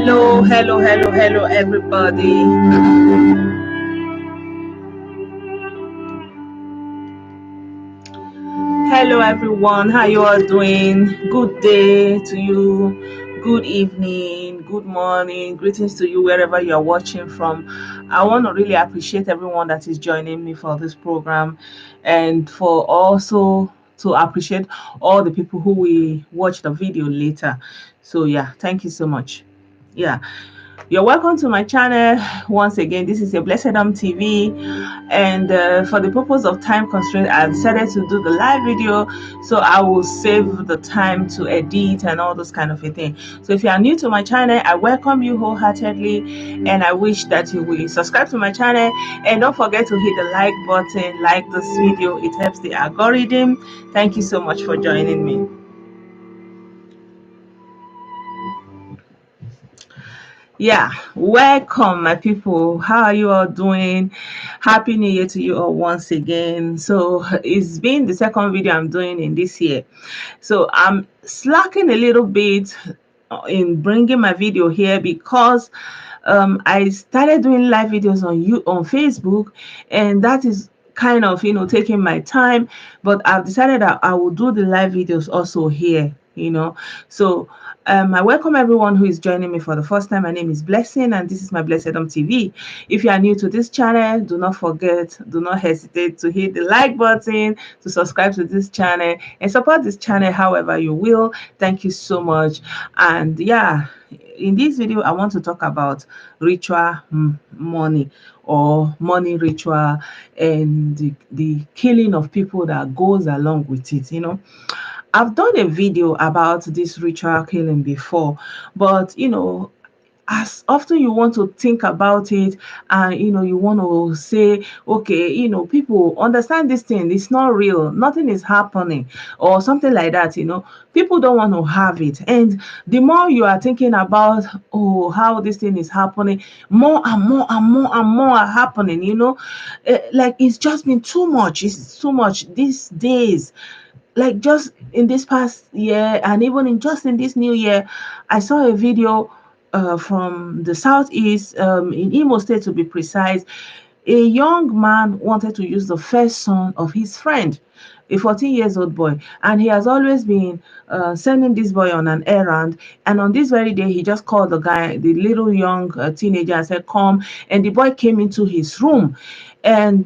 Hello, everybody. Hello, everyone. How you all doing? Good day to you. Good evening. Good morning. Greetings to you wherever you are watching from. I want to really appreciate everyone that is joining me for this program, and for also to appreciate all the people who will watch the video later. So yeah, thank you so much. Yeah. You're welcome to my channel once again. This is a Blessedom TV, and for the purpose of time constraint, I decided to do the live video, so I will save the time to edit and all those kind of a thing. So if you are new to my channel, I welcome you wholeheartedly, and I wish that you will subscribe to my channel, and don't forget to hit the like button, like this video. It helps the algorithm. Thank you so much for joining me. Yeah, welcome, my people. How are you all doing? Happy New Year to you all once again. So, it's been the second video I'm doing in this year. So, I'm slacking a little bit in bringing my video here because I started doing live videos on Facebook, and that is kind of taking my time, but I've decided that I will do the live videos also here. So I welcome everyone who is joining me for the first time. My name is Blessing, and this is my Blessedom TV. If you are new to this channel, do not hesitate to hit the like button, to subscribe to this channel, and support this channel however you will. Thank you so much. And yeah, in this video, I want to talk about ritual money, or money ritual, and the killing of people that goes along with it. I've done a video about this ritual killing before, but as often you want to think about it, and you want to say, okay, people understand this thing, it's not real, nothing is happening, or something like that. People don't want to have it, and the more you are thinking about, oh, how this thing is happening, more and more and more and more are happening. Like, it's just been too much. It's too much these days. Like, just in this past year, and even in this new year, I saw a video from the southeast, in Imo State to be precise. A young man wanted to use the first son of his friend, a 14 years old boy, and he has always been sending this boy on an errand. And on this very day, he just called the little young teenager, and said, come. And the boy came into his room, and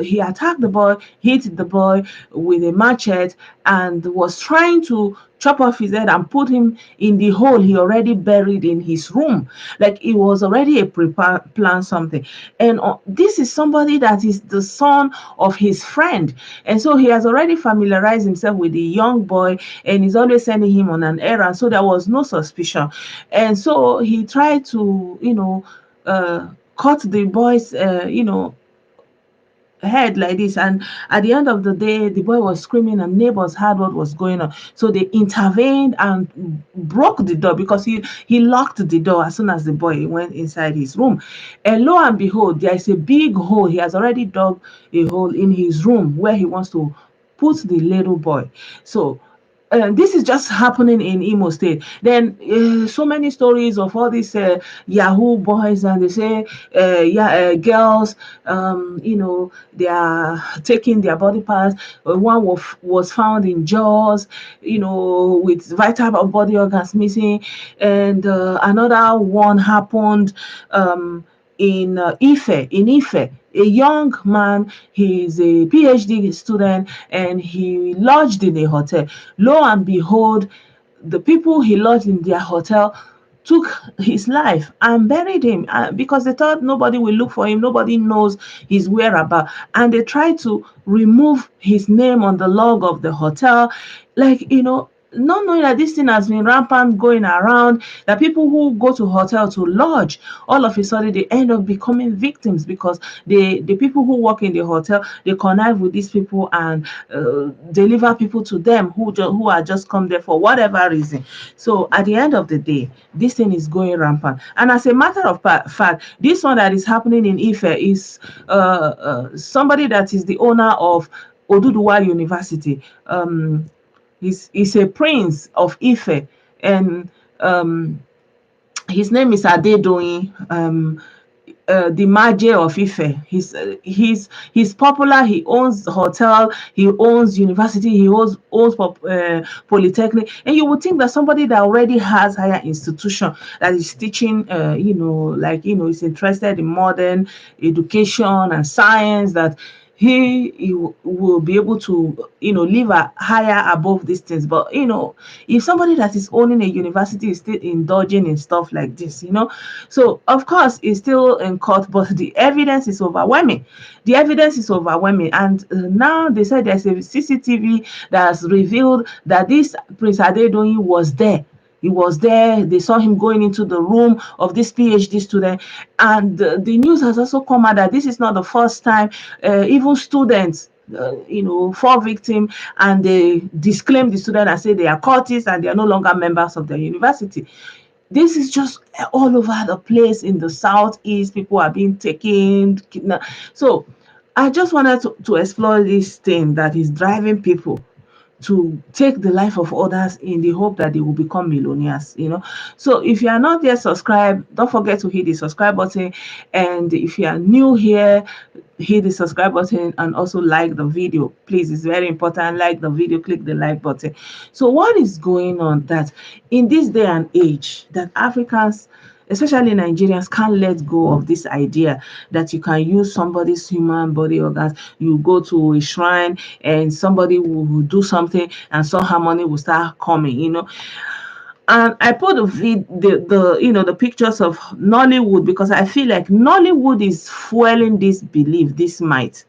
he attacked the boy, hit the boy with a machete, and was trying to chop off his head and put him in the hole he already buried in his room. Like, it was already a prepared plan, something. And this is somebody that is the son of his friend, and so he has already familiarized himself with the young boy, and he's always sending him on an errand, so there was no suspicion. And so he tried to uh, cut the boy's head like this. And at the end of the day, the boy was screaming, and neighbors heard what was going on, so they intervened and broke the door, because he locked the door as soon as the boy went inside his room. And lo and behold, there is a big hole. He has already dug a hole in his room where he wants to put the little boy. So this is just happening in Imo State. Then so many stories of all these Yahoo boys, and they say, girls, they are taking their body parts. One was found in Jaws, with vital body organs missing, and another one happened in Ife. A young man, he's a PhD student, and he lodged in a hotel. Lo and behold, the people he lodged in their hotel took his life and buried him, because they thought nobody will look for him, nobody knows his whereabouts, and they tried to remove his name on the log of the hotel. Like, not knowing that this thing has been rampant going around, that people who go to hotel to lodge, all of a sudden they end up becoming victims, because the people who work in the hotel, they connive with these people and deliver people to them who are just come there for whatever reason. So at the end of the day, this thing is going rampant. And as a matter of fact, this one that is happening in Ife is somebody that is the owner of Oduduwa University. He's a prince of Ife, and His name is Adedoyin. The Maje of Ife. He's popular. He owns hotel. He owns university. He owns polytechnic. And you would think that somebody that already has higher institution that is teaching, is interested in modern education and science, that will be able to live a higher above these things. But if somebody that is owning a university is still indulging in stuff like this, so of course it's still in court, but the evidence is overwhelming. The evidence is overwhelming, and now they said there's a CCTV that has revealed that this Prince Adedoyin was there. He was there. They saw him going into the room of this PhD student. And the news has also come out that this is not the first time. Even students, fall victim, and they disclaim the student and say they are cultists and they are no longer members of the university. This is just all over the place in the southeast. People are being taken, kidnapped. So I just wanted to explore this thing that is driving people to take the life of others in the hope that they will become millionaires. So if you are not yet subscribed, don't forget to hit the subscribe button. And if you are new here, hit the subscribe button and also like the video. Please, it's very important. Like the video, click the like button. So what is going on that in this day and age that Africans, especially Nigerians, can't let go of this idea that you can use somebody's human body organs. You go to a shrine and somebody will do something and somehow money will start coming. And I put the pictures of Nollywood because I feel like Nollywood is fueling this belief, this might.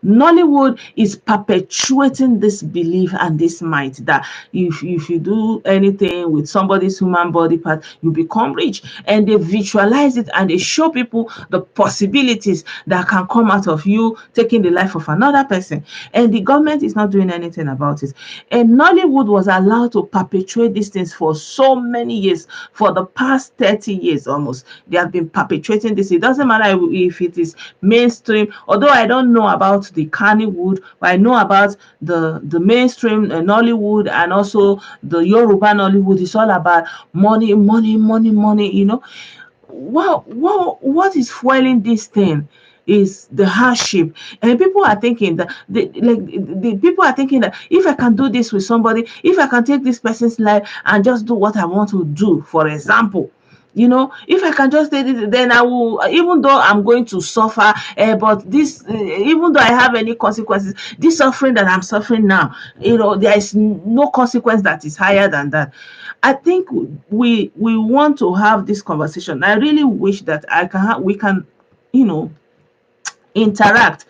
Nollywood is perpetuating this belief and this might that if you do anything with somebody's human body part, you become rich. And they visualize it and they show people the possibilities that can come out of you taking the life of another person. And the government is not doing anything about it. And Nollywood was allowed to perpetuate these things for so many years, for the past 30 years almost. They have been perpetuating this. It doesn't matter if it is mainstream, although I don't know about the Kannywood, but I know about the mainstream Nollywood and also the Yoruba Nollywood. It's all about money, money, money, money. What is fueling this thing is the hardship. And people are thinking that the people are thinking that if I can do this with somebody, if I can take this person's life and just do what I want to do, for example, if I can just take it, then I will, even though I'm going to suffer, but this, even though I have any consequences, this suffering that I'm suffering now, there is no consequence that is higher than that. I think we want to have this conversation. I really wish that we can, you know, interact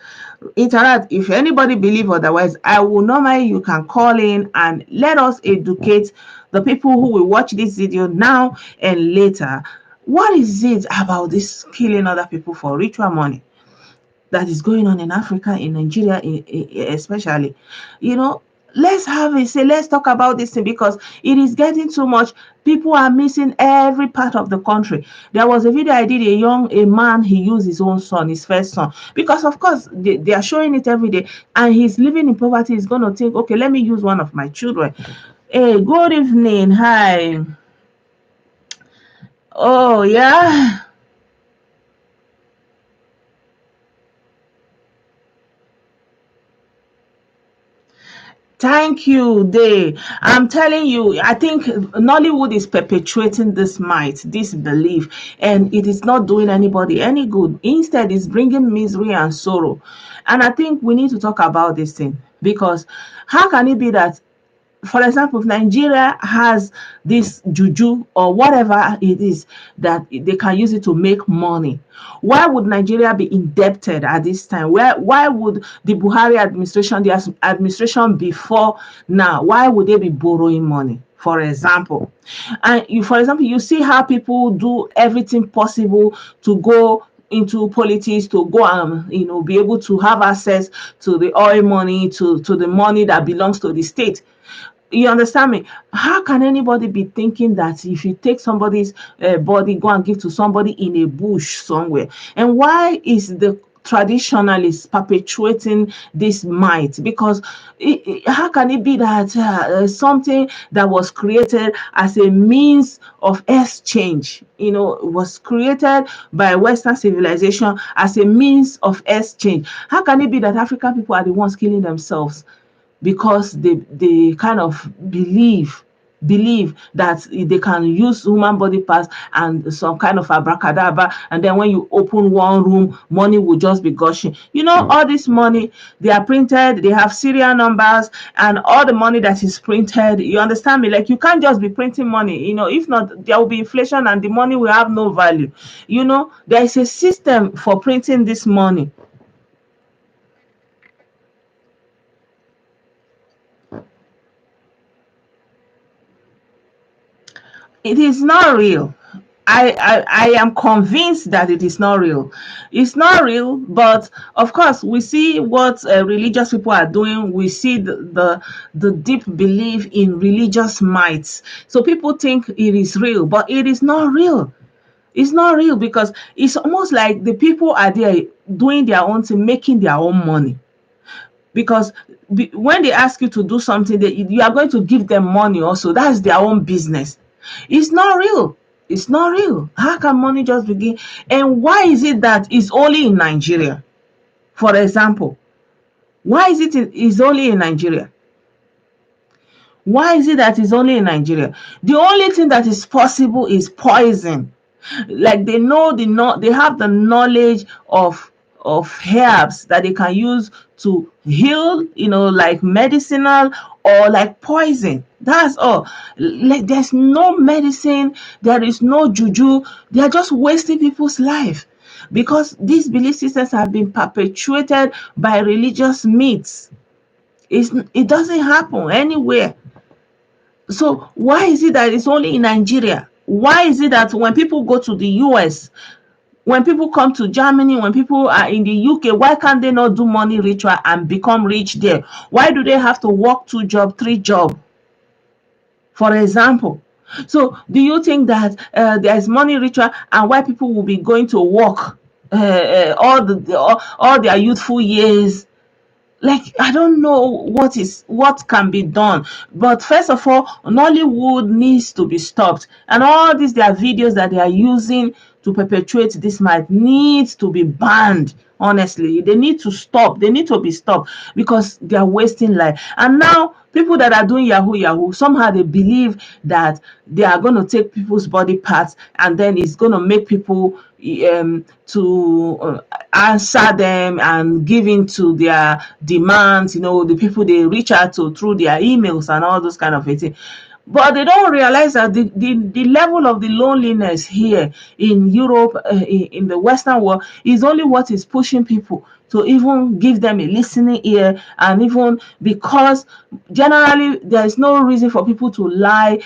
if anybody believe otherwise. I will normally, you can call in and let us educate the people who will watch this video now and later. What is it about this killing other people for ritual money that is going on in Africa, in Nigeria, especially? You know, let's have a say. Let's talk about this thing because it is getting too much. People are missing every part of the country. There was a video I did. A man, he used his own son, his first son, because of course they are showing it every day, and he's living in poverty. He's going to think, okay, let me use one of my children. Hey, good evening. Hi. Oh yeah. Thank you, Day. I'm telling you, I think Nollywood is perpetuating this might, this belief, and it is not doing anybody any good. Instead, it's bringing misery and sorrow. And I think we need to talk about this thing because how can it be that, for example, if Nigeria has this juju or whatever it is that they can use it to make money, why would Nigeria be indebted at this time? Why would the Buhari administration, the administration before now, why would they be borrowing money? For example, and for example, you see how people do everything possible to go into politics, to go and be able to have access to the oil money, to the money that belongs to the state. You understand me? How can anybody be thinking that if you take somebody's body, go and give to somebody in a bush somewhere? And why is the traditionalists perpetuating this might, because how can it be that something that was created as a means of exchange, was created by Western civilization as a means of exchange? How can it be that African people are the ones killing themselves because they kind of believe that they can use human body parts and some kind of abracadabra, and then when you open one room, money will just be gushing? All this money, they are printed, they have serial numbers, and all the money that is printed, you understand me, like, you can't just be printing money. If not, there will be inflation and the money will have no value. There is a system for printing this money. It is not real. I am convinced that it is not real. It's not real, but of course, we see what religious people are doing. We see the deep belief in religious might. So people think it is real, but it is not real. It's not real, because it's almost like the people are there doing their own thing, making their own money. Because when they ask you to do something, you are going to give them money also. That's their own business. It's not real. It's not real. How can money just begin? And why is it that it's only in Nigeria? For example, why is it's only in Nigeria? Why is it that it's only in Nigeria? The only thing that is possible is poison. Like, they have the knowledge of herbs that they can use to heal, like medicinal or like poison. That's all. Like, there's no medicine, there is no juju. They are just wasting people's life, because these belief systems have been perpetuated by religious myths. It doesn't happen anywhere. So why is it that it's only in Nigeria? Why is it that when people go to the US, when people come to Germany, when people are in the UK, why can't they not do money ritual and become rich there? Why do they have to work 2 jobs, 3 jobs, for example? So do you think that there is money ritual, and why people will be going to work all their youthful years? Like, I don't know what can be done. But first of all, Nollywood needs to be stopped, and all these their videos that they are using to perpetuate this might needs to be banned. Honestly, they need to stop. They need to be stopped, because they are wasting life. And now people that are doing yahoo yahoo, somehow they believe that they are going to take people's body parts, and then it's going to make people to answer them and give in to their demands, the people they reach out to through their emails and all those kind of things. But they don't realize that the level of the loneliness here in Europe, in the Western world, is only what is pushing people to even give them a listening ear. And even because generally there is no reason for people to lie,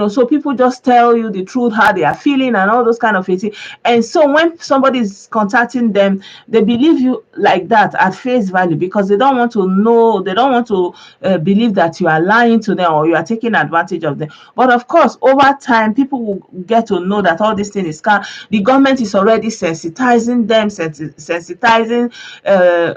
so people just tell you the truth, how they are feeling and all those kind of things. And so when somebody is contacting them, they believe you like that at face value, because they don't want to know, they don't want to believe that you are lying to them or you are taking advantage of them. But of course, over time, people will get to know that all this thing is scam. The government is already sensitizing them, sensitizing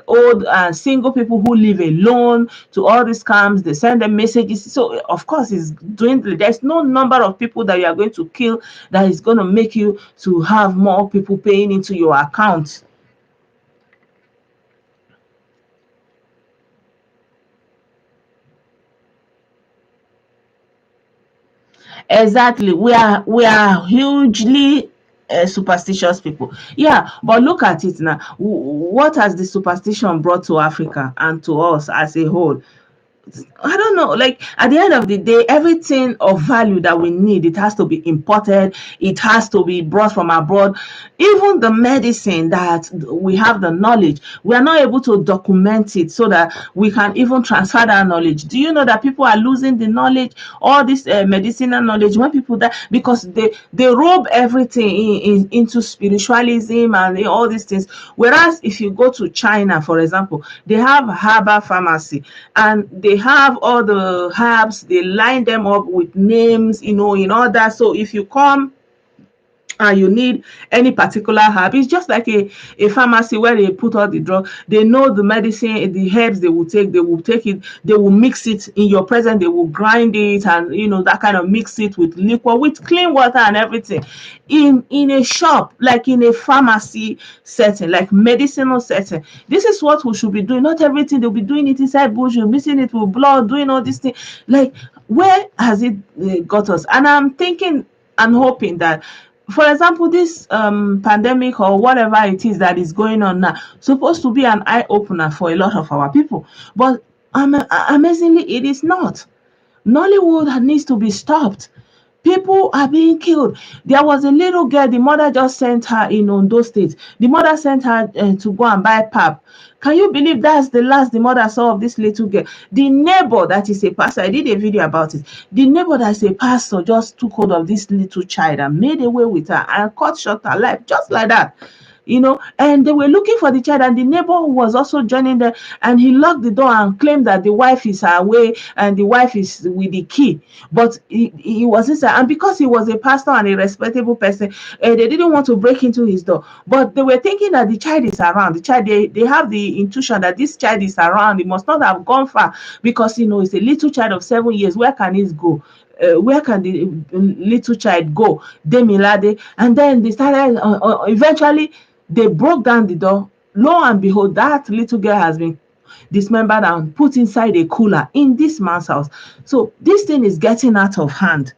old and single people who live alone to all these scams. They send them messages. So of course, it's dwindling. There's no number of people that you are going to kill that is going to make you to have more people paying into your account. Exactly. We are hugely superstitious people. Yeah, but look at it now. What has the superstition brought to Africa and to us as a whole? I don't know. Like, at the end of the day, everything of value that we need, it has to be imported. It has to be brought from abroad. Even the medicine that we have the knowledge, we are not able to document it so that we can even transfer that knowledge. Do you know that people are losing the knowledge, all this medicinal knowledge, when people die, because they robe everything into spiritualism and all these things. Whereas if you go to China, for example, they have herbal pharmacy, and they have all the herbs, they line them up with names, in order. So if you come and you need any particular herb. It's just like a pharmacy where they put all the drug. They know the medicine, the herbs they will take it, they will mix it in your presence, they will grind it, and that kind of mix it with liquor, with clean water and everything. In a shop, like in a pharmacy setting, like medicinal setting, this is what we should be doing. Not everything they'll be doing it inside bush, you're mixing it with blood, doing all these things. Like, where has it got us? And I'm thinking and hoping that, for example, this pandemic or whatever it is that is going on now, supposed to be an eye opener for a lot of our people, but amazingly it is not. Nollywood needs to be stopped. People are being killed. There was a little girl, the mother just sent her in Ondo State. The mother sent her to go and buy pap. Can you believe that's the last the mother saw of this little girl? The neighbor that is a pastor, I did a video about it. The neighbor that is a pastor just took hold of this little child and made away with her and cut short her life just like that. And they were looking for the child, and the neighbor was also joining them, and he locked the door and claimed that the wife is away and the wife is with the key, but he was inside. And because he was a pastor and a respectable person, they didn't want to break into his door, but they were thinking that the child is around. The child, they have the intuition that this child is around. He must not have gone far, because it's a little child of 7 years. Where can he go? Where can the little child go? Demilade. And then they started, eventually they broke down the door. Lo and behold, that little girl has been dismembered and put inside a cooler in this man's house. So this thing is getting out of hand.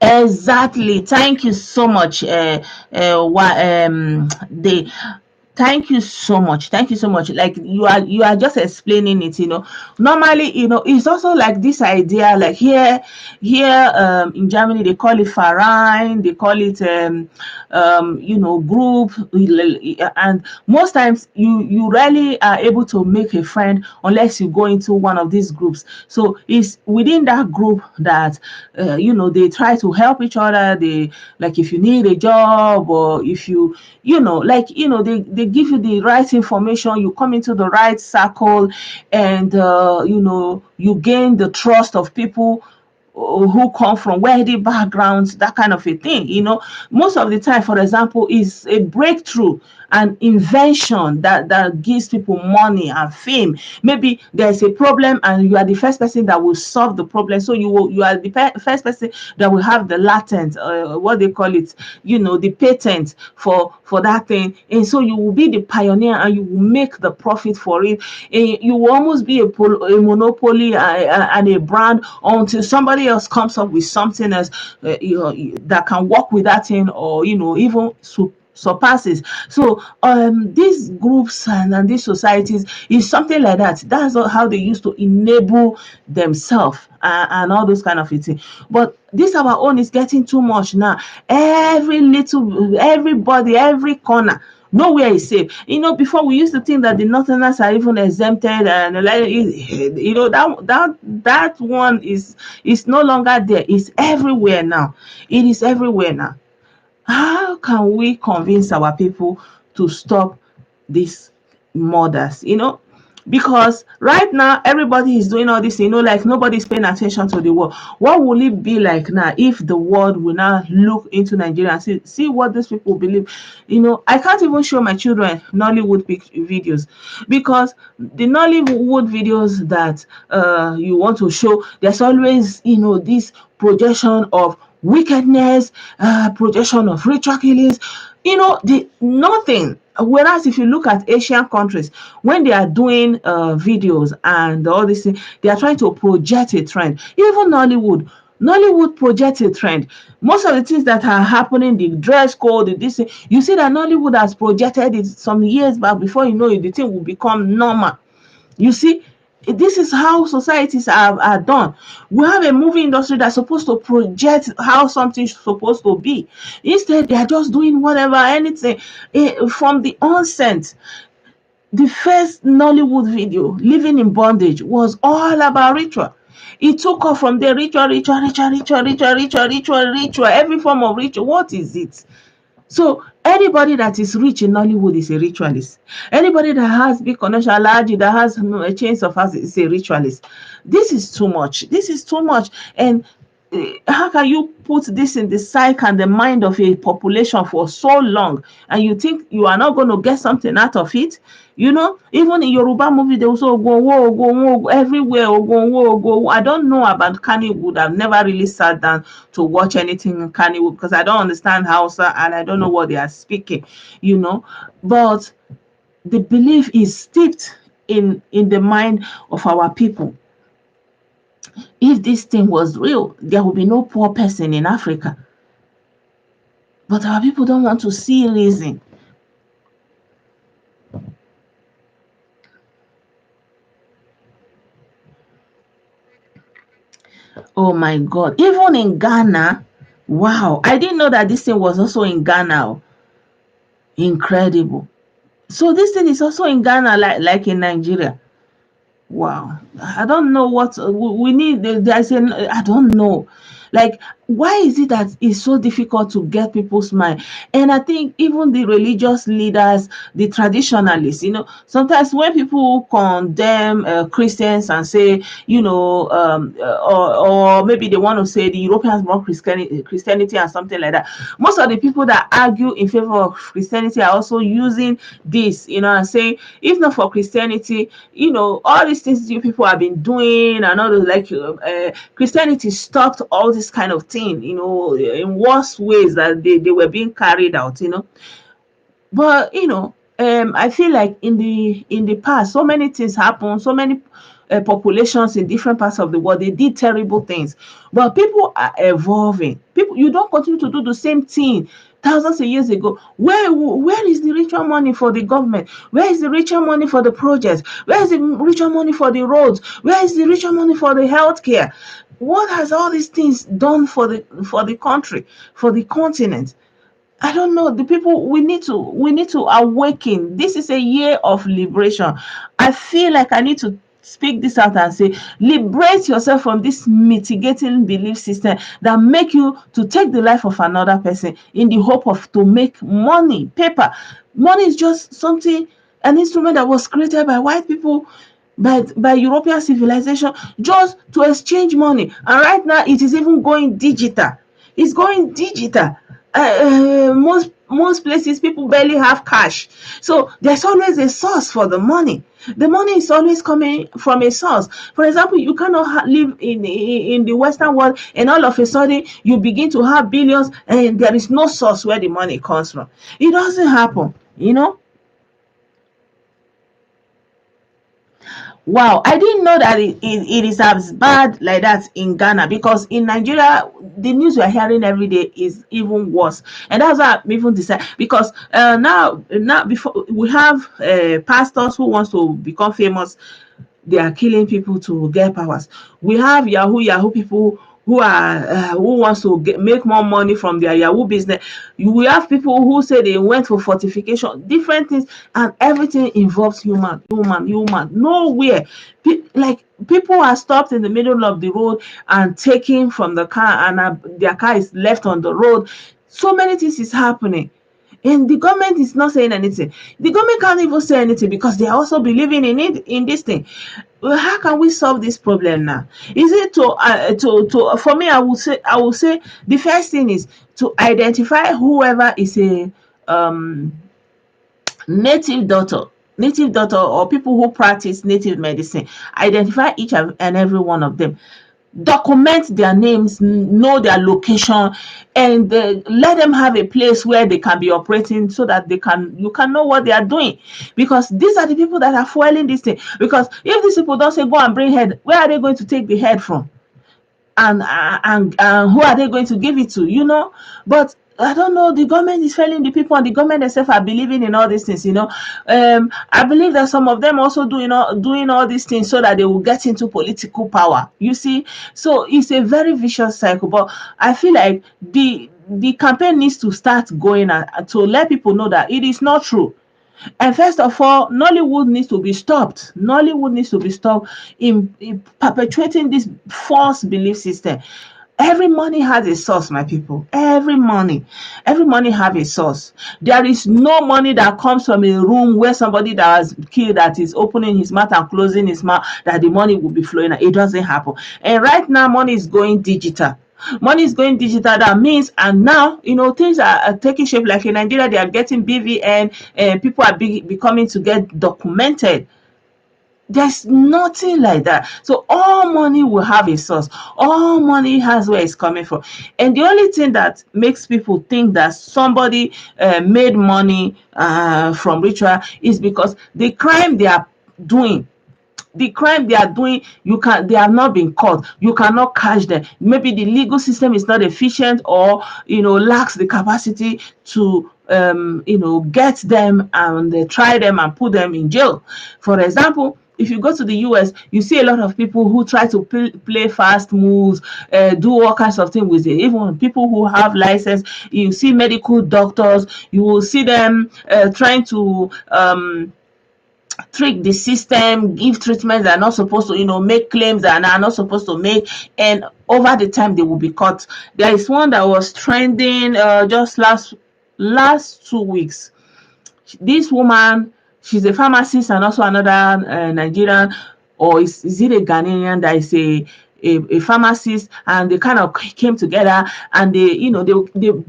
Exactly. Thank you so much. The Thank you so much. Thank you so much. Like, you are just explaining it. Normally, it's also like this idea. Like, here in Germany, they call it Verein. They call it group. And most times, you rarely are able to make a friend unless you go into one of these groups. So it's within that group that they try to help each other. They, like, if you need a job, or if they give you the right information, you come into the right circle, and you gain the trust of people who come from wealthy backgrounds, that kind of a thing. Most of the time, for example, is a breakthrough, an invention that gives people money and fame. Maybe there's a problem and you are the first person that will solve the problem. So you are the first person that will have the latent, what they call it, the patent for that thing. And so you will be the pioneer, and you will make the profit for it. And you will almost be a monopoly, and a brand, until somebody else comes up with something else that can work with that thing, or even surpasses. So these groups and these societies is something like that. That's how they used to enable themselves, and all those kind of things. But this our own is getting too much now. Everybody, every corner, nowhere is safe. Before, we used to think that the northerners are even exempted, and like, that one is no longer there. It's everywhere now. It is everywhere now. How can we convince our people to stop these murders? Because right now everybody is doing all this, like nobody's paying attention to the world. What will it be like now if the world will now look into Nigeria and see what these people believe? I can't even show my children Nollywood videos, because the Nollywood videos that you want to show, there's always this projection of wickedness, projection of ritual killings, the nothing. Whereas if you look at Asian countries, when they are doing videos and all this thing, they are trying to project a trend. Even Nollywood projects a trend. Most of the things that are happening, the dress code, this thing, you see that Nollywood has projected it some years back. Before you know it, the thing will become normal. You see, this is how societies are done. We have a movie industry that's supposed to project how something's supposed to be. Instead, they are just doing whatever, anything. From the onset, the first Nollywood video, Living in Bondage, was all about ritual. It took off from the ritual, every form of ritual. What is it? So anybody that is rich in Nollywood is a ritualist. Anybody that has big connection, Alhaji, that has chains of houses is a ritualist. This is too much. This is too much. And how can you put this in the psyche and the mind of a population for so long, and you think you are not going to get something out of it? You know, even in Yoruba movie, they also go everywhere, go. I don't know about Kannywood. I've never really sat down to watch anything in Kannywood because I don't understand Hausa and I don't know what they are speaking, you know. But the belief is steeped in the mind of our people. If this thing was real, there would be no poor person in Africa. But our people don't want to see reason. Oh my God. Even in Ghana, wow. I didn't know that this thing was also in Ghana. Oh. Incredible. So this thing is also in Ghana, like in Nigeria. Wow. I don't know what we need. There's an, I don't know. Like, why is it that it's so difficult to get people's mind? And I think even the religious leaders, the traditionalists, sometimes when people condemn Christians and say, or maybe they want to say the Europeans brought Christianity and something like that. Most of the people that argue in favor of Christianity are also using this, and saying, if not for Christianity, all these things you people have been doing and all those, like Christianity stopped all this kind of thing, in worse ways that they were being carried out, but I feel like in the past, so many things happened, so many populations in different parts of the world, they did terrible things, but people are evolving. People, you don't continue to do the same thing thousands of years ago. Where is the ritual money for the government? Where is the ritual money for the projects? Where is the ritual money for the roads? Where is the ritual money for the healthcare? What has all these things done for the country, for the continent? I don't know. The people, we need to awaken. This is a year of liberation. I feel like I need to speak this out and say, liberate yourself from this mitigating belief system that make you to take the life of another person in the hope of to make money, paper. Money is just something, an instrument that was created by white people, by European civilization, just to exchange money. And right now it is even going digital. It's going digital. Most places people barely have cash, so there's always a source for the money. The money is always coming from a source. For example, you cannot live in the Western world and all of a sudden you begin to have billions and there is no source where the money comes from. It doesn't happen. Wow, I didn't know that it is as bad like that in Ghana, because in Nigeria, the news we're hearing every day is even worse. And that's why I'm even decided, because now before we have pastors who wants to become famous, they are killing people to get powers. We have Yahoo people who wants to make more money from their Yahoo business. We have people who say they went for fortification, different things, and everything involves human. Nowhere, like people are stopped in the middle of the road and taken from the car, and their car is left on the road. So many things is happening. And the government is not saying anything. The government can't even say anything because they are also believing in it, in this thing. Well, how can we solve this problem now? Is it to for me? I will say the first thing is to identify whoever is a um native doctor, or people who practice native medicine. Identify each and every one of them, document their names, know their location, and let them have a place where they can be operating, so that you can know what they are doing, because these are the people that are fueling this thing. Because if these people don't say go and bring head, where are they going to take the head from? And who are they going to give it to? But I don't know, the government is failing the people, and the government themselves are believing in all these things. I believe that some of them also doing all these things so that they will get into political power, you see. So it's a very vicious cycle. But I feel like the campaign needs to start going, to let people know that it is not true. And first of all, Nollywood needs to be stopped. Nollywood needs to be stopped in perpetuating this false belief system. Every money has a source, my people. Every money have a source. There is no money that comes from a room where somebody that was killed, that is opening his mouth and closing his mouth, that the money will be flowing. It doesn't happen. And right now, money is going digital. Money is going digital. That means, and now, things are taking shape. Like in Nigeria, they are getting BVN, and people are becoming to get documented. There's nothing like that. So all money will have a source. All money has where it's coming from. And the only thing that makes people think that somebody made money from ritual is because the crime they are doing, they have not been caught. You cannot catch them. Maybe the legal system is not efficient, or lacks the capacity to get them and try them and put them in jail. For example, if you go to the US, you see a lot of people who try to play fast moves, do all kinds of things with it. Even people who have license, you see medical doctors, you will see them trying to trick the system, give treatments that are not supposed to, make claims that are not supposed to make, and over the time they will be caught. There is one that was trending just last 2 weeks. This woman, she's a pharmacist, and also another Nigerian, or is it a Ghanaian, that is a pharmacist, and they kind of came together, and they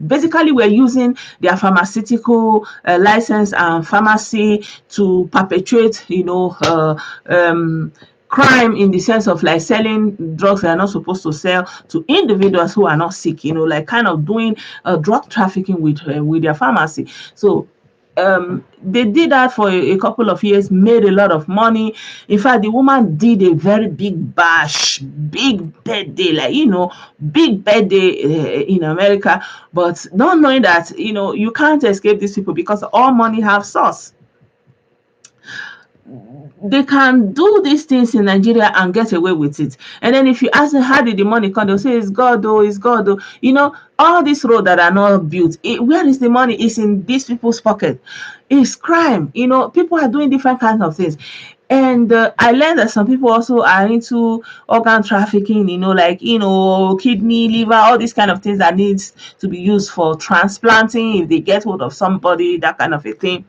basically were using their pharmaceutical license and pharmacy to perpetrate crime, in the sense of like selling drugs they are not supposed to sell to individuals who are not sick, like kind of doing drug trafficking with their pharmacy. So they did that for a couple of years, made a lot of money. In fact, the woman did a very big bash, big birthday, big birthday in America, but not knowing that you can't escape these people, because all money have source. They can do these things in Nigeria and get away with it. And then if you ask them, how did the money come, they'll say, it's God, though, it's God, though. All these roads that are not built, where is the money? It's in these people's pocket. It's crime. People are doing different kinds of things. And I learned that some people also are into organ trafficking, like, kidney, liver, all these kind of things that needs to be used for transplanting. If they get hold of somebody, that kind of a thing,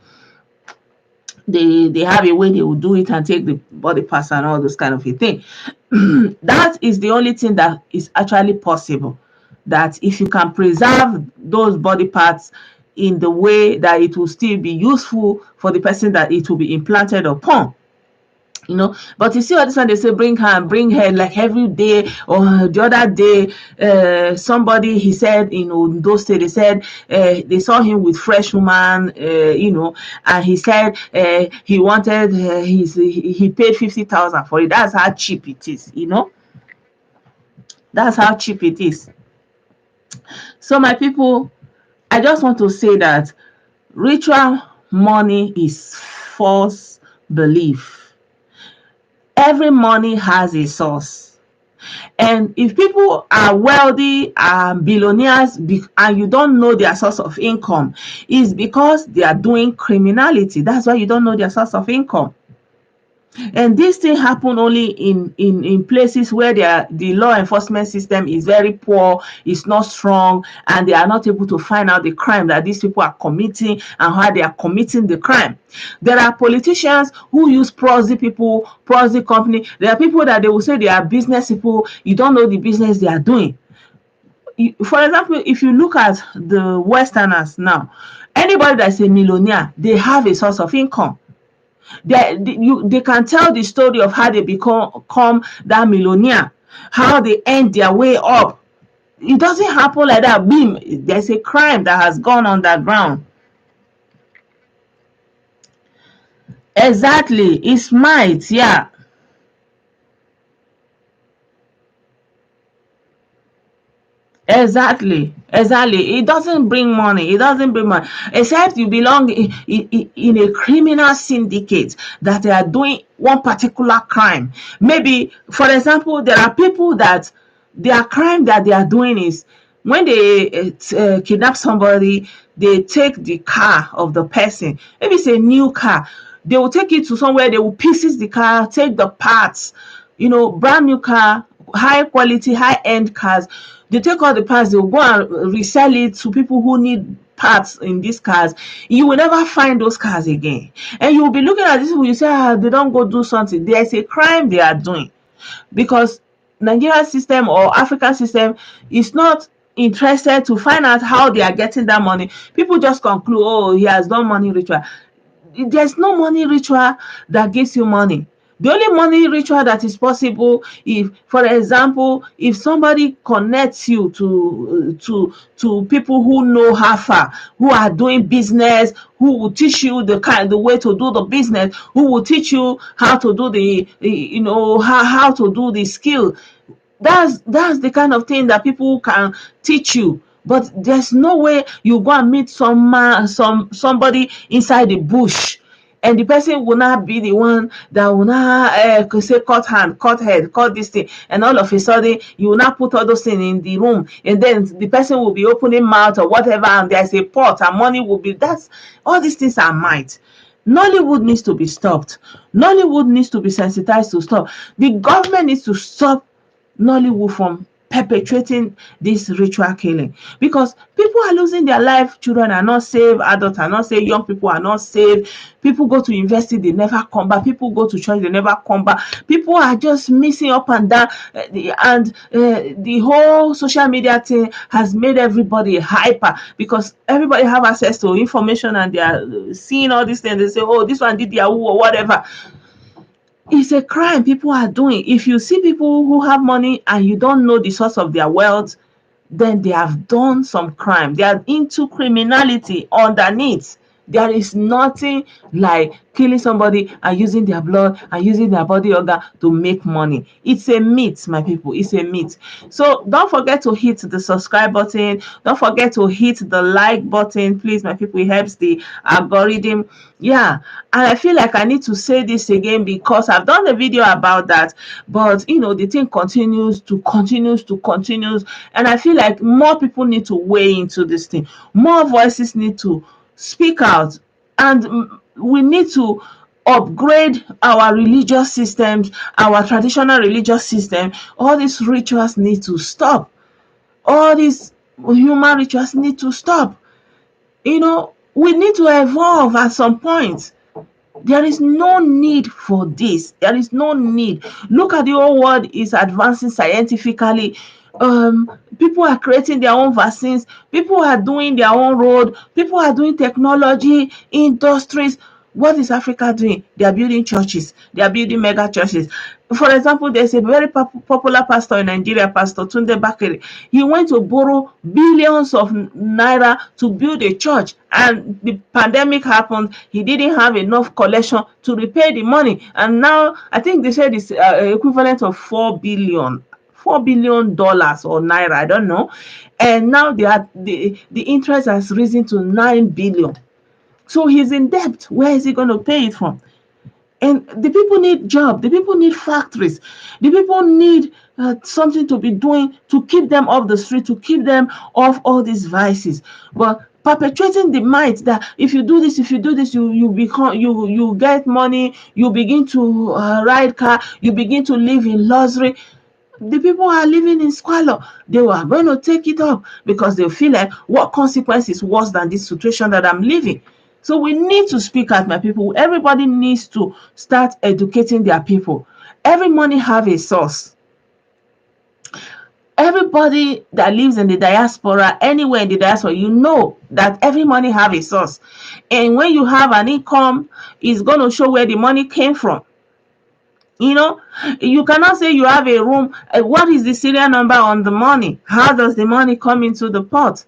they have a way they will do it and take the body parts and all those kind of a thing. That is the only thing that is actually possible, that if you can preserve those body parts in the way that it will still be useful for the person that it will be implanted upon. But you see all this one, they say bring her and bring her, like every day. Or the other day, somebody, he said, those days, they said they saw him with fresh woman, and he said he wanted he paid 50,000 for it. That's how cheap it is. That's how cheap it is. So my people, I just want to say that ritual money is false belief. Every money has a source. And if people are wealthy and billionaires, and you don't know their source of income, it's because they are doing criminality. That's why you don't know their source of income. And this thing happen only in places where the law enforcement system is very poor, is not strong, and they are not able to find out the crime that these people are committing and how they are committing the crime. There are politicians who use proxy people, proxy company. There are people that they will say they are business people. You don't know the business they are doing. For example, if you look at the Westerners now, anybody that's a millionaire, they have a source of income. They can tell the story of how they become that millionaire, how they earn their way up. It doesn't happen like that. Boom, there's a crime that has gone underground. Exactly, it's might, yeah. Exactly. It doesn't bring money. It doesn't bring money. Except you belong in a criminal syndicate that they are doing one particular crime. Maybe, for example, there are people that their crime that they are doing is when they kidnap somebody, they take the car of the person. Maybe it's a new car. They will take it to somewhere, they will pieces the car, take the parts, brand new car, high quality, high end cars. They take all the parts, they'll go and resell it to people who need parts in these cars. You will never find those cars again. And you will be looking at this people, you say, they don't go do something. There's a crime they are doing, because Nigerian system or African system is not interested to find out how they are getting that money. People just conclude, oh, he has done money ritual. There's no money ritual that gives you money. The only money ritual that is possible, if, for example, if somebody connects you to people who know how far, who are doing business, who will teach you the way to do the business, who will teach you how to do how to do the skill. That's the kind of thing that people can teach you. But there's no way you go and meet somebody inside the bush, and the person will not be the one that will not say cut hand, cut head, cut this thing, and all of a sudden you will not put all those things in the room, and then the person will be opening mouth or whatever, and there's a pot and money will be. That's all these things are might. Nollywood needs to be stopped. Nollywood needs to be sensitized to stop. The government needs to stop Nollywood from perpetrating this ritual killing, because people are losing their life. Children are not safe, adults are not safe, young people are not safe. People go to university, they never come back. People go to church, they never come back. People are just missing up and down. The whole social media thing has made everybody hyper, because everybody have access to information and they are seeing all these things. They say, oh, this one did Yahoo or whatever. It's a crime people are doing. If you see people who have money and you don't know the source of their wealth, then they have done some crime. They are into criminality underneath. There is nothing like killing somebody and using their blood and using their body organ to make money. It's a myth, my people. It's a myth. So don't forget to hit the subscribe button. Don't forget to hit the like button. Please, my people, it helps the algorithm. Yeah. And I feel like I need to say this again, because I've done a video about that. But, the thing continues. And I feel like more people need to weigh into this thing. More voices need to speak out, and we need to upgrade our religious systems, our traditional religious system. All these rituals need to stop. All these human rituals need to stop. We need to evolve at some point. There is no need for this. There is no need. Look at the whole world is advancing scientifically. People are creating their own vaccines. People are doing their own road. People are doing technology, industries. What is Africa doing? They are building churches. They are building mega churches. For example, there's a very popular pastor in Nigeria, Pastor Tunde Bakere. He went to borrow billions of naira to build a church, and the pandemic happened. He didn't have enough collection to repay the money, and now I think they said it's equivalent of $4 billion or naira, I don't know. And now the interest has risen to 9 billion. So he's in debt. Where is he going to pay it from? And the people need job. The people need factories. The people need something to be doing to keep them off the street, to keep them off all these vices. But perpetuating the might that if you do this, you get money, you begin to ride car, you begin to live in luxury. The people are living in squalor. They are going to take it up because they feel like, what consequence is worse than this situation that I'm living? So we need to speak out, my people. Everybody needs to start educating their people. Every money have a source. Everybody that lives in the diaspora, anywhere in the diaspora, you know that every money have a source. And when you have an income, it's going to show where the money came from. You cannot say you have a room. What is the serial number on the money? How does the money come into the pot?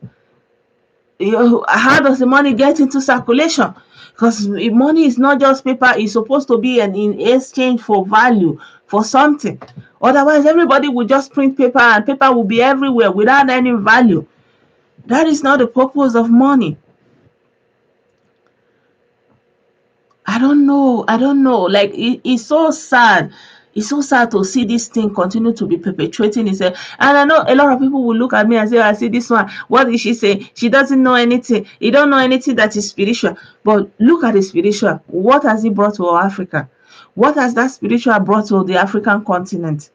How does the money get into circulation? Because money is not just paper. It's supposed to be in exchange for value, for something. Otherwise, everybody will just print paper and paper will be everywhere without any value. That is not the purpose of money. I don't know. Like, it's so sad. It's so sad to see this thing continue to be perpetuating itself. And I know a lot of people will look at me and say, I see this one. What is she saying? She doesn't know anything. You don't know anything that is spiritual. But look at the spiritual. What has it brought to Africa? What has that spiritual brought to the African continent?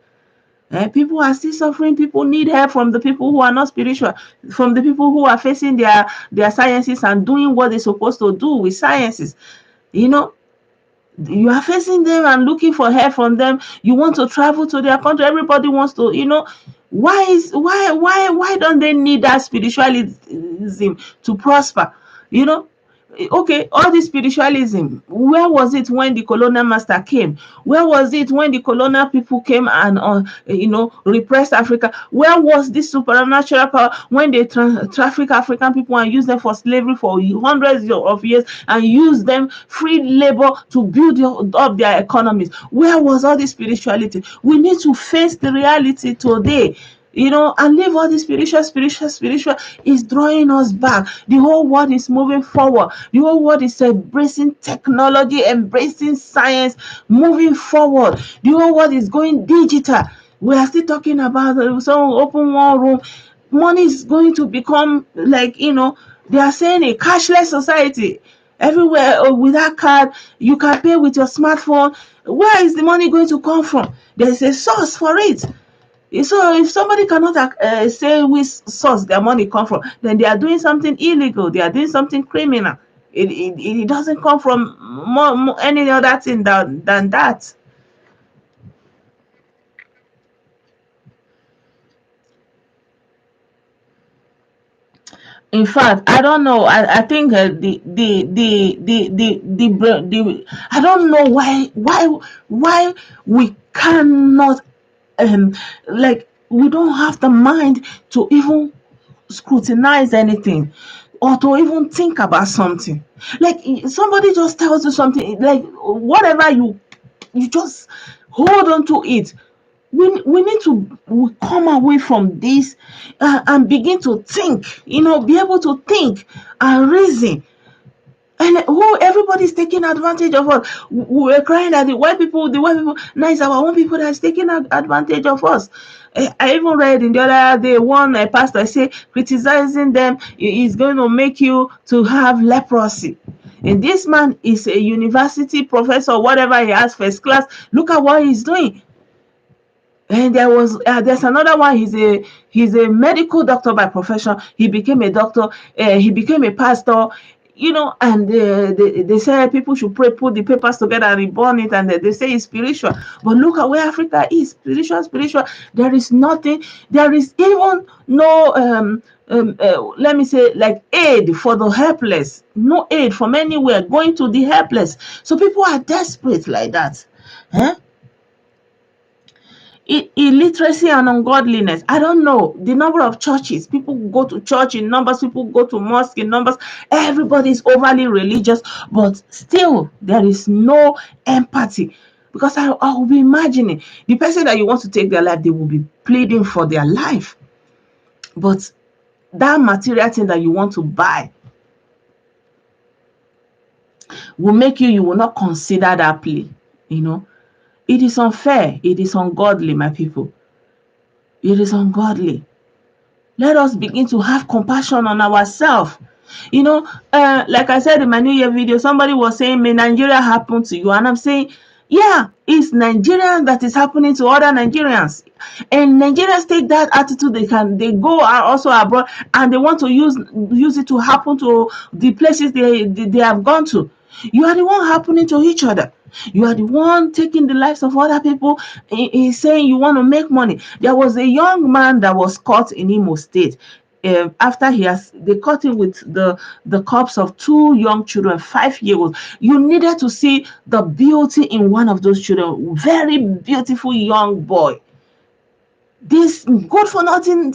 People are still suffering. People need help from the people who are not spiritual, from the people who are facing their sciences and doing what they're supposed to do with sciences. You know, you are facing them and looking for help from them. You want to travel to their country. Everybody wants to, why don't they need that spiritualism to prosper? You know, okay, all this spiritualism, where was it when the colonial master came? Where was it when the colonial people came and repressed Africa? Where was this supernatural power when they traffic African people and use them for slavery for hundreds of years and use them free labor to build up their economies? Where was all this spirituality? We need to face the reality today, and leave all this spiritual is drawing us back. The whole world is moving forward. The whole world is embracing technology, embracing science, moving forward. The whole world is going digital. We are still talking about some open one room. Money is going to become like, they are saying a cashless society. Everywhere with that card, you can pay with your smartphone. Where is the money going to come from? There's a source for it. So if somebody cannot say which source their money come from, then they are doing something illegal. They are doing something criminal. It doesn't come from any other thing than that. In fact, I don't know. I think I don't know why we cannot, like, we don't have the mind to even scrutinize anything or to even think about something. Like, somebody just tells you something, like whatever, you just hold on to it. We need to come away from this, and begin to think, be able to think and reason. And who everybody's taking advantage of us. We were crying that the white people, now it's our own people that's taking advantage of us. I even read in the other day one pastor say criticizing them is going to make you to have leprosy. And this man is a university professor, whatever he has, first class. Look at what he's doing. And there's another one. He's a medical doctor by profession. He became a doctor. He became a pastor. And they say people should pray, put the papers together and reborn it, and they say it's spiritual. But look at where Africa is, spiritual. There is nothing. There is even no let me say, like, aid for the helpless. No aid from anywhere going to the helpless. So people are desperate like that. Huh? Illiteracy and ungodliness. I don't know the number of churches. People go to church in numbers, people go to mosque in numbers. Everybody is overly religious, but still there is no empathy. Because I will be imagining the person that you want to take their life, they will be pleading for their life. But that material thing that you want to buy will make you will not consider that plea. It is unfair. It is ungodly, my people. It is ungodly. Let us begin to have compassion on ourselves. Like I said in my New Year video, somebody was saying, may Nigeria happen to you? And I'm saying, yeah, it's Nigeria that is happening to other Nigerians. And Nigerians take that attitude. They go also abroad and they want to use it to happen to the places they have gone to. You are the one happening to each other. You are the one taking the lives of other people. He's saying you want to make money. There was a young man that was caught in Imo State. After they caught him with the corpse of two young children, 5-year-olds. You needed to see the beauty in one of those children. Very beautiful young boy. This good for nothing.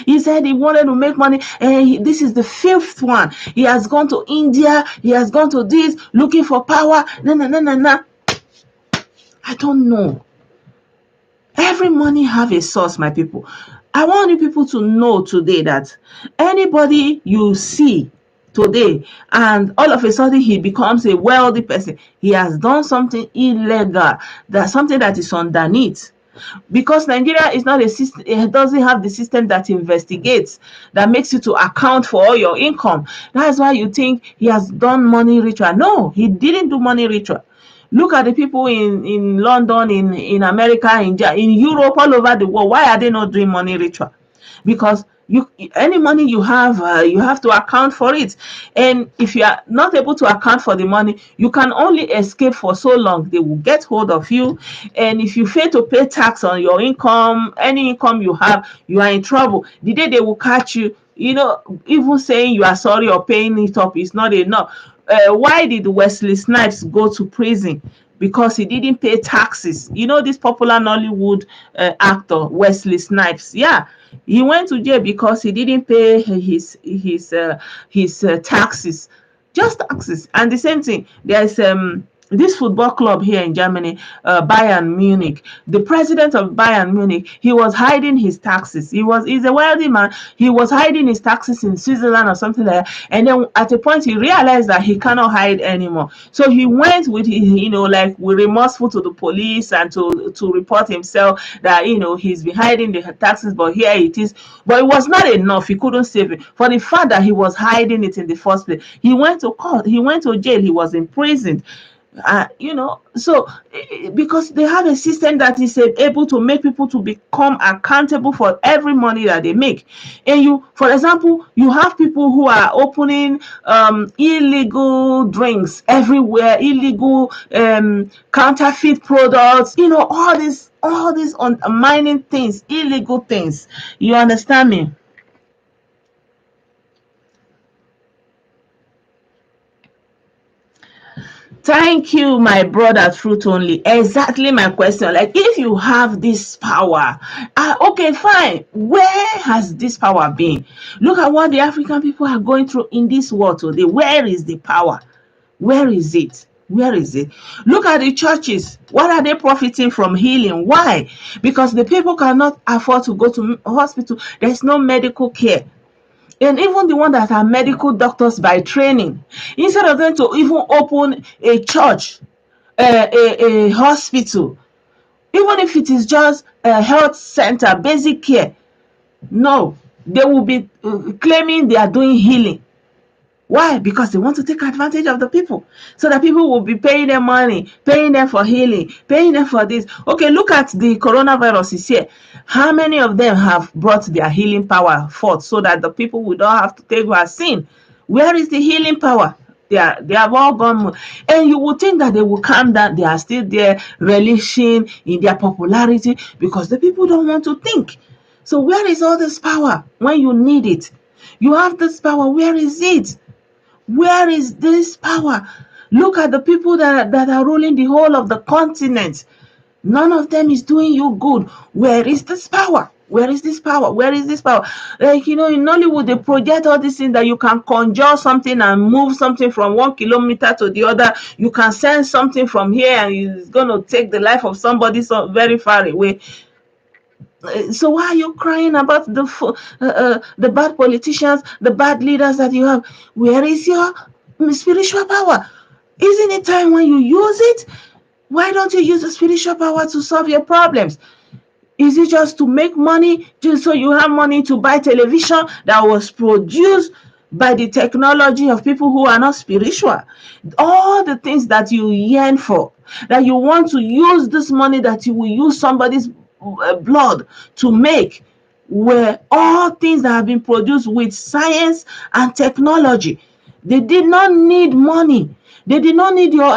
He said he wanted to make money, and this is the 5th one. He has gone to India. He has gone to this, looking for power. No. I don't know. Every money have a source, my people. I want you people to know today that anybody you see today and all of a sudden he becomes a wealthy person, he has done something illegal. That's something that is underneath. Because Nigeria is not a system, it doesn't have the system that investigates, that makes you to account for all your income. That's why you think he has done money ritual. No, he didn't do money ritual. Look at the people in London, in America, in Europe, all over the world. Why are they not doing money ritual? Because any money you have to account for it. And if you are not able to account for the money, you can only escape for so long. They will get hold of you, and if you fail to pay tax on your income, any income you have, you are in trouble. The day they will catch you, even saying you are sorry or paying it up is not enough. Why did Wesley Snipes go to prison? Because he didn't pay taxes. This popular Nollywood actor Wesley Snipes. Yeah, he went to jail because he didn't pay his taxes, just taxes. And the same thing, there's this football club here in Germany, Bayern Munich. The president of Bayern Munich, he was hiding his taxes. He's a wealthy man. He was hiding his taxes in Switzerland or something like that. And then at a point, he realized that he cannot hide anymore. So he went with like remorseful to the police and to report himself that he's been hiding the taxes, but here it is. But it was not enough. He couldn't save it for the fact that he was hiding it in the first place. He went to court. He went to jail. He was imprisoned. So because they have a system that is able to make people to become accountable for every money that they make. And for example, you have people who are opening illegal drinks everywhere, illegal counterfeit products, all these undermining things, illegal things. You understand me? Thank you, my brother, truth only. Exactly my question. Like, if you have this power, okay, fine. Where has this power been? Look at what the African people are going through in this world today. Where is the power? Where is it? Where is it? Look at the churches. What are they profiting from healing? Why? Because the people cannot afford to go to hospital. There's no medical care. And even the one that are medical doctors by training, instead of them to even open a church, a hospital, even if it is just a health center, basic care, no, they will be claiming they are doing healing. Why? Because they want to take advantage of the people. So that people will be paying them money, paying them for healing, paying them for this. Okay, look at the coronavirus is here. How many of them have brought their healing power forth so that the people will not have to take vaccine? Where is the healing power? They have all gone. And you would think that they will calm down. They are still there, relishing in their popularity because the people don't want to think. So where is all this power when you need it? You have this power. Where is it? Where is this power? Look at the people that are ruling the whole of the continent. None of them is doing you good. Where is this power? Where is this power? Where is this power? Like, in Nollywood, they project all this thing that you can conjure something and move something from 1 kilometer to the other. You can send something from here and it's going to take the life of somebody so very far away. So why are you crying about the bad politicians, the bad leaders that you have? Where is your spiritual power? Isn't it time when you use it? Why don't you use the spiritual power to solve your problems? Is it just to make money, just so you have money to buy television that was produced by the technology of people who are not spiritual? All the things that you yearn for, that you want to use this money, that you will use somebody's blood to make, were all things that have been produced with science and technology. They did not need money. They did not need your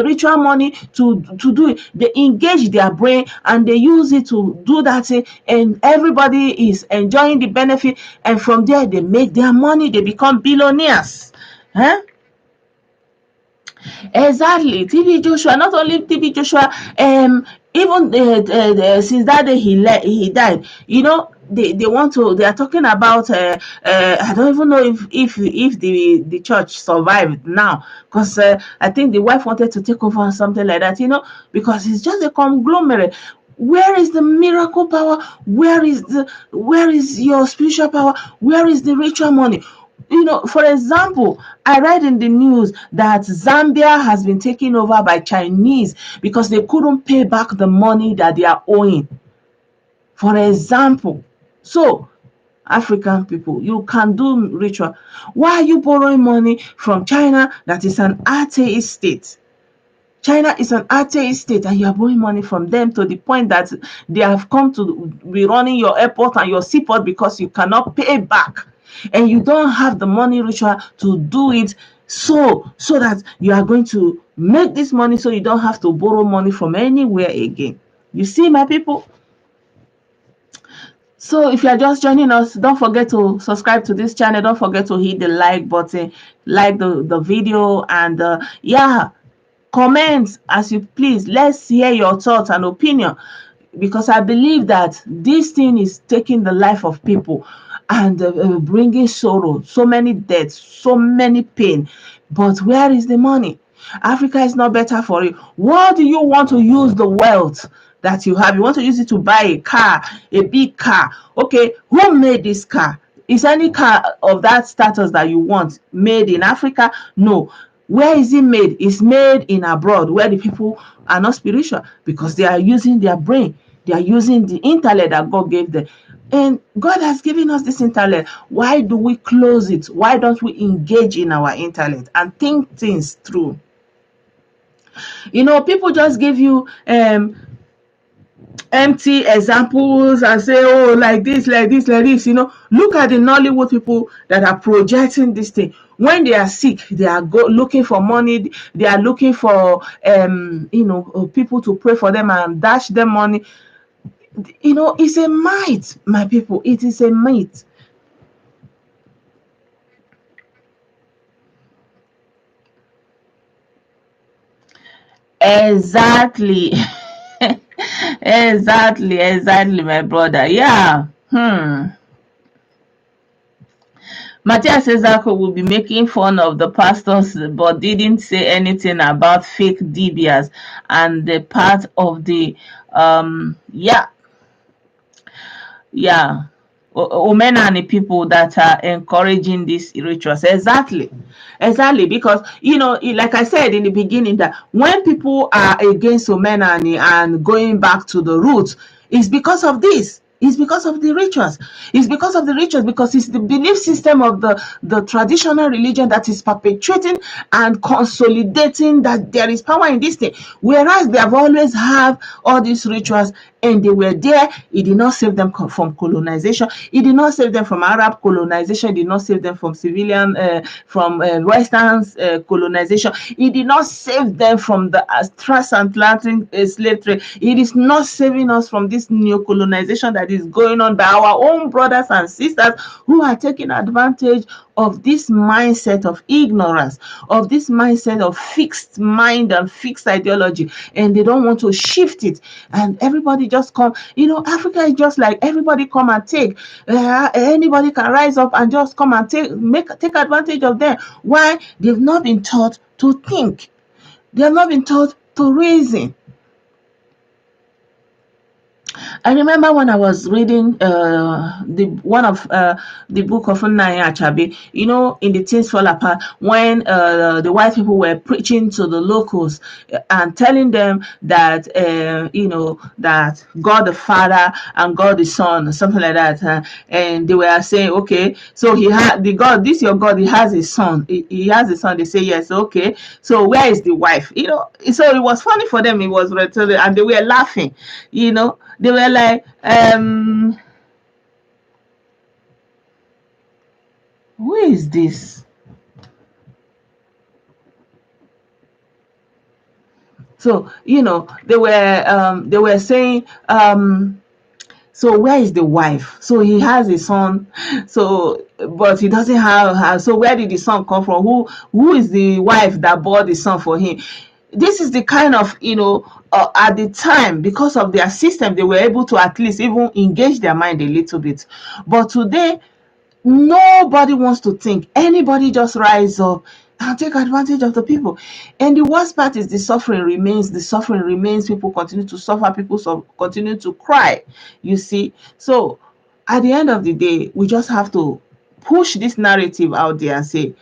ritual money to do it. They engage their brain and they use it to do that thing, and everybody is enjoying the benefit. And from there, they make their money. They become billionaires. Huh? Exactly. TB Joshua, not only TB Joshua, even since that day he died, they want to, they are talking about, I don't even know if the church survived now, because I think the wife wanted to take over or something like that, because it's just a conglomerate. Where is the miracle power? Where is your spiritual power? Where is the ritual money? For example, I read in the news that Zambia has been taken over by Chinese because they couldn't pay back the money that they are owing. For example, so African people, you can do ritual. Why are you borrowing money from China that is an atheist state? China is an atheist state, and you are borrowing money from them to the point that they have come to be running your airport and your seaport because you cannot pay back, and you don't have the money ritual to do it, so that you are going to make this money so you don't have to borrow money from anywhere again. You see, my people. So if you are just joining us, don't forget to subscribe to this channel. Don't forget to hit the like button, like the video, and yeah, comment as you please. Let's hear your thoughts and opinion, because I believe that this thing is taking the life of people and bringing sorrow, so many deaths, so many pain. But where is the money? Africa is not better for it. What do you want to use the wealth that you have? You want to use it to buy a car, a big car. Okay, who made this car? Is any car of that status that you want made in Africa? No. Where is it made? It's made in abroad, where the people are not spiritual, because they are using their brain. They are using the intellect that God gave them. And God has given us this intellect. Why do we close it? Why don't we engage in our intellect and think things through? People just give you empty examples and say, oh, like this, like this, like this. Look at the Nollywood people that are projecting this thing. When they are sick, they are looking for money. They are looking for people to pray for them and dash them money. It's a myth, my people. It is a myth. Exactly. Exactly, my brother. Yeah. Matthias Ezako will be making fun of the pastors, but didn't say anything about fake DBS and the part of the yeah, yeah, Omenani people that are encouraging these rituals. Exactly, because like I said in the beginning, that when people are against Omenani and going back to the roots, it's because of this. It's because of the rituals. It's because of the rituals, because it's the belief system of the traditional religion that is perpetuating and consolidating that there is power in this thing. Whereas they have always have all these rituals, and they were there. It did not save them from colonization. It did not save them from Arab colonization. It did not save them from civilian, from Western colonization. It did not save them from the transatlantic slave trade. It is not saving us from this neo-colonization that is going on by our own brothers and sisters who are taking advantage of this mindset of ignorance, of this mindset of fixed mind and fixed ideology, and they don't want to shift it. And everybody just come. Africa is just like everybody come and take. Anybody can rise up and just come and take advantage of them. Why? They've not been taught to think. They have not been taught to reason. I remember when I was reading the book of Nnaya Achabe, in the Things Fall Apart, when the white people were preaching to the locals and telling them that that God the Father and God the Son, something like that, and they were saying, okay, so he had the God, this your God, he has a son, he has a son. They say yes, okay. So where is the wife? So it was funny for them. It was and they were laughing. They were like, who is this? So they were saying, so where is the wife? So he has a son, so but he doesn't have her. So where did the son come from? Who is the wife that bore the son for him? This is the kind of at the time, because of their system, they were able to at least even engage their mind a little bit. But today, nobody wants to think. Anybody just rise up and take advantage of the people. And the worst part is the suffering remains. The suffering remains. People continue to suffer. People continue to cry. You see. So at the end of the day, we just have to push this narrative out there and say,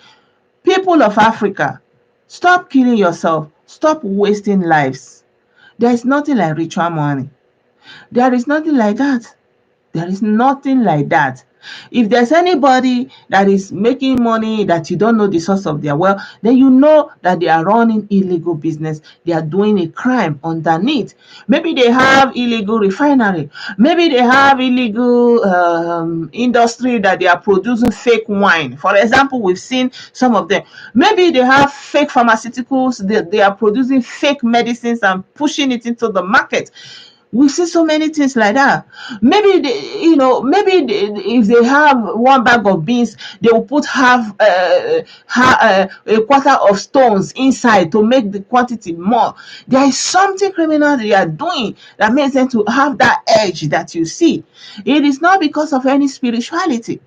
people of Africa, stop killing yourself. Stop wasting lives. There is nothing like ritual money. There is nothing like that. There is nothing like that. If there's anybody that is making money that you don't know the source of their wealth, then you know that they are running illegal business. They are doing a crime underneath. Maybe they have illegal refinery. Maybe they have illegal industry that they are producing fake wine. For example, we've seen some of them. Maybe they have fake pharmaceuticals. They are producing fake medicines and pushing it into the market. We see so many things like that. Maybe if they have one bag of beans, they will put a quarter of stones inside to make the quantity more. There is something criminal they are doing that makes them to have that edge that you see. It is not because of any spirituality,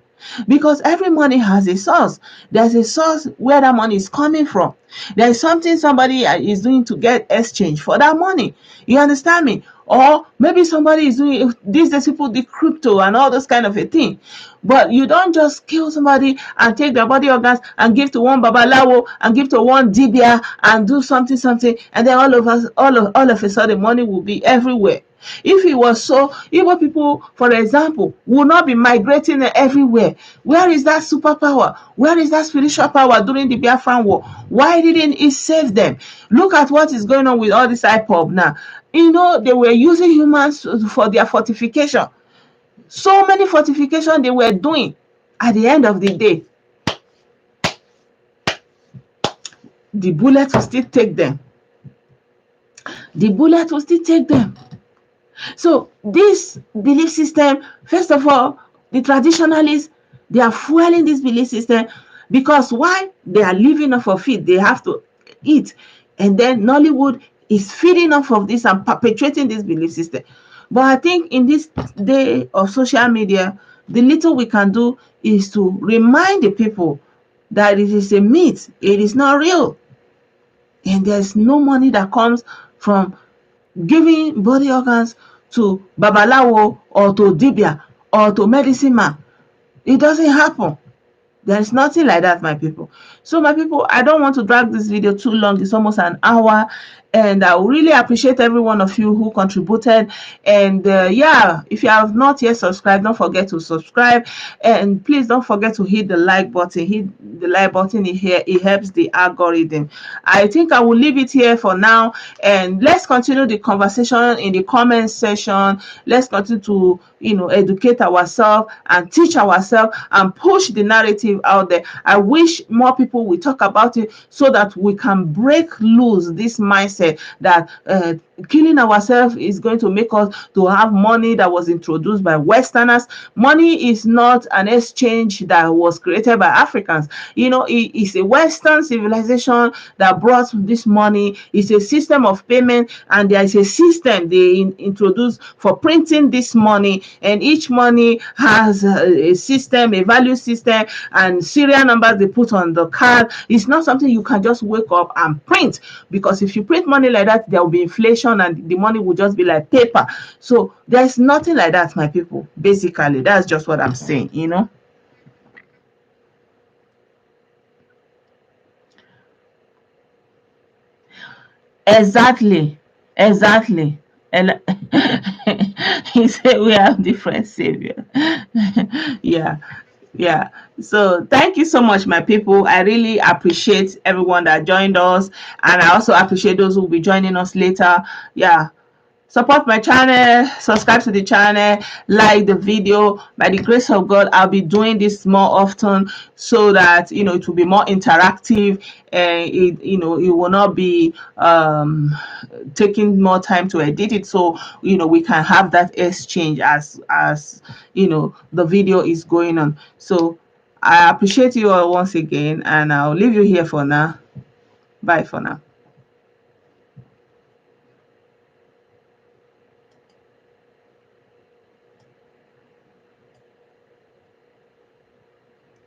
because every money has a source. There's a source where that money is coming from. There is something somebody is doing to get exchange for that money. You understand me? Or maybe somebody is doing, these days people do crypto and all those kind of a thing. But you don't just kill somebody and take their body organs and give to one babalawo and give to one dibia and do something, and then all of a sudden money will be everywhere. If it was so, Igbo people, for example, will not be migrating everywhere. Where is that superpower? Where is that spiritual power during the Biafran war? Why didn't it save them? Look at what is going on with all this IPOB now. They were using humans for their fortification. So many fortification they were doing. At the end of the day, the bullet will still take them. The bullet will still take them. So this belief system, first of all, the traditionalists, they are fueling this belief system because why? They are living off of it. They have to eat. And then Nollywood is feeding off of this and perpetuating this belief system. But I think in this day of social media, the little we can do is to remind the people that it is a myth. It is not real. And there's no money that comes from giving body organs to babalawo or to dibia or to medicine man. It doesn't happen. There's nothing like that, my people. So my people, I don't want to drag this video too long. It's almost an hour, and I really appreciate every one of you who contributed. And yeah, if you have not yet subscribed, don't forget to subscribe, and please don't forget to hit the like button. Hit the like button here. It helps the algorithm. I think I will leave it here for now, and let's continue the conversation in the comment section. Let's continue to educate ourselves and teach ourselves and push the narrative out there. I wish more people will talk about it so that we can break loose this mindset that killing ourselves is going to make us to have money that was introduced by Westerners. Money is not an exchange that was created by Africans. It is a Western civilization that brought this money. It's a system of payment, and there is a system they introduced for printing this money, and each money has a system, a value system, and serial numbers they put on the card. It's not something you can just wake up and print, because if you print money like that, there will be inflation and the money will just be like paper. So there's nothing like that, my people. Basically, that's just what I'm saying. Exactly. And he said we have different savior. Yeah. Yeah. So thank you so much, my people. I really appreciate everyone that joined us, and I also appreciate those who will be joining us later. Yeah. Support my channel, subscribe to the channel, like the video. By the grace of God, I'll be doing this more often so that it will be more interactive, and it will not be taking more time to edit it, so we can have that exchange as the video is going on. So I appreciate you all once again, and I'll leave you here for now. Bye for now.